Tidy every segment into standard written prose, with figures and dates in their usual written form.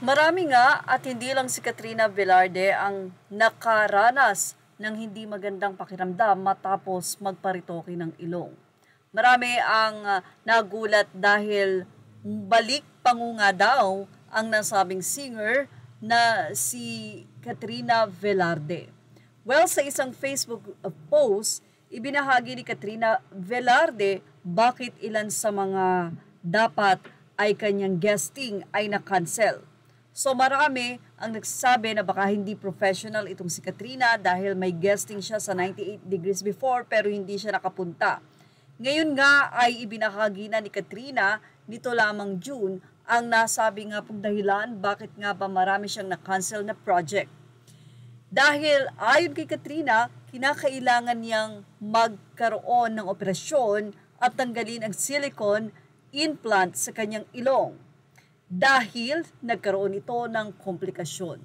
Marami nga at hindi lang si Katrina Velarde ang nakaranas ng hindi magandang pakiramdam matapos magparitoke ng ilong. Marami ang nagulat dahil balik pangunga daw ang nasabing singer na si Katrina Velarde. Well, sa isang Facebook post, ibinahagi ni Katrina Velarde bakit ilan sa mga dapat ay kanyang guesting ay na-cancel. So marami ang nagsasabi na baka hindi professional itong si Katrina dahil may guesting siya sa 98 Degrees before pero hindi siya nakapunta. Ngayon nga ay ibinahagi na ni Katrina nito lamang June ang nasabi nga pong dahilan bakit nga ba marami siyang na-cancel na project. Dahil ayon kay Katrina, kinakailangan niyang magkaroon ng operasyon at tanggalin ang silicone implant sa kanyang ilong. Dahil nagkaroon ito ng komplikasyon.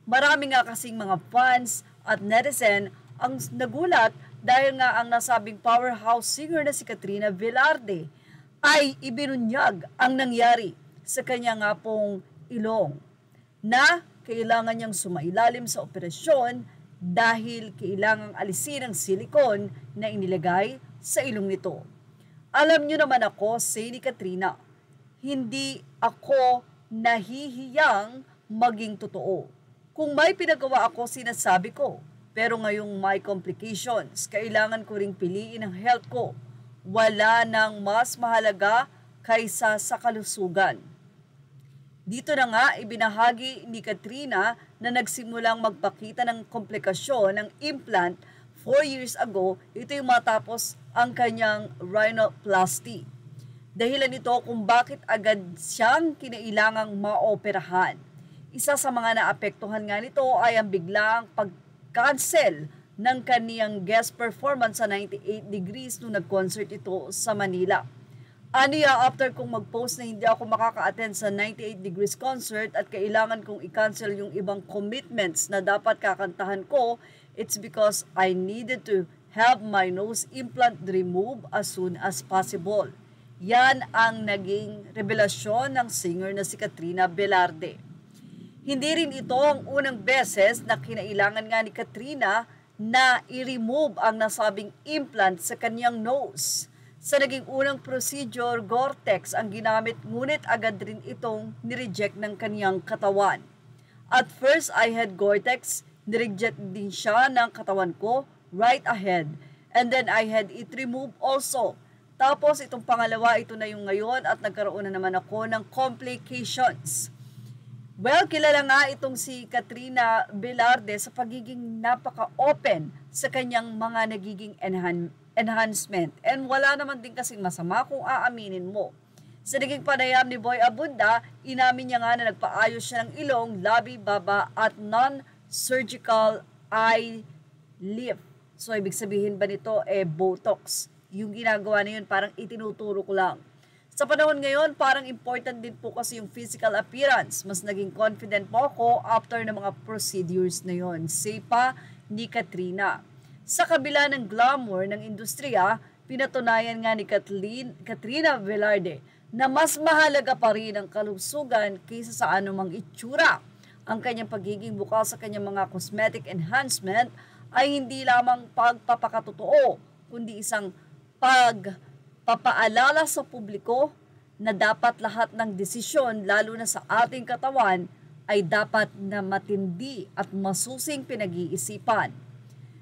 Marami nga kasing mga fans at netizen ang nagulat dahil nga ang nasabing powerhouse singer na si Katrina Velarde ay ibinunyag ang nangyari sa kanya nga pong ilong na kailangan niyang sumailalim sa operasyon dahil kailangang alisin ang silikon na inilagay sa ilong nito. Alam niyo naman ako, say ni Katrina, hindi ako nahihiyang maging totoo. Kung may pinagawa ako, sinasabi ko. Pero ngayong may complications, kailangan ko ring piliin ang health ko. Wala nang mas mahalaga kaysa sa kalusugan. Dito na nga ibinahagi ni Katrina na nagsimulang magpakita ng komplikasyon ng implant 4 years ago. Ito yung matapos ang kanyang rhinoplasty. Dahilan nito kung bakit agad siyang kinailangang maoperahan. Isa sa mga naapektuhan nga nito ay ang biglang pag-cancel ng kaniyang guest performance sa 98 Degrees nung nag-concert ito sa Manila. After kong mag-post na hindi ako makaka-attend sa 98 Degrees concert at kailangan kong i-cancel yung ibang commitments na dapat kakantahan ko, it's because I needed to have my nose implant removed as soon as possible. Yan ang naging revelasyon ng singer na si Katrina Velarde. Hindi rin ito ang unang beses na kinailangan nga ni Katrina na i-remove ang nasabing implant sa kanyang nose. Sa naging unang procedure, Gore-Tex ang ginamit ngunit agad rin itong nireject ng kanyang katawan. At first I had Gore-Tex, nireject din siya ng katawan ko right ahead. And then I had it removed also. Tapos itong pangalawa, ito na yung ngayon at nagkaroon na naman ako ng complications. Well, kilala nga itong si Katrina Velarde sa pagiging napaka-open sa kanyang mga nagiging enhancement. And wala naman din kasing masama kung aaminin mo. Sa naging panayam ni Boy Abunda, inamin niya nga na nagpaayos siya ng ilong, labi, baba at non-surgical eye lift. So ibig sabihin ba nito Botox? Yung ginagawa na yun parang itinuturo ko lang. Sa panahon ngayon, parang important din po kasi yung physical appearance. Mas naging confident po ako after ng mga procedures na yun. Say pa ni Katrina. Sa kabila ng glamour ng industriya, pinatunayan nga ni Katrina Velarde na mas mahalaga pa rin ang kalusugan kaysa sa anumang itsura. Ang kanyang pagiging bukal sa kanyang mga cosmetic enhancement ay hindi lamang pagpapakatotoo, kundi isang pagpapaalala sa publiko na dapat lahat ng desisyon, lalo na sa ating katawan, ay dapat na matindi at masusing pinag-iisipan.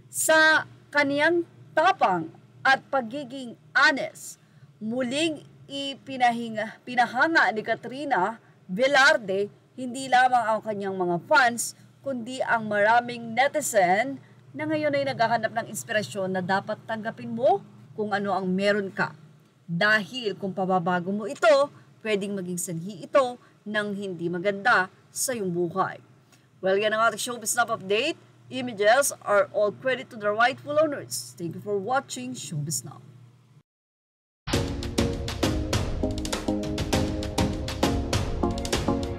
Sa kaniyang tapang at pagiging honest, muling pinahanga ni Katrina Velarde hindi lamang ang kanyang mga fans, kundi ang maraming netizen na ngayon ay naghahanap ng inspirasyon na dapat tanggapin mo kung ano ang meron ka. Dahil kung pababago mo ito, pwedeng maging sanhi ito ng hindi maganda sa iyong buhay. Well, yan ang ating Showbiz Now update. Images are all credit to the rightful owners. Thank you for watching Showbiz Now.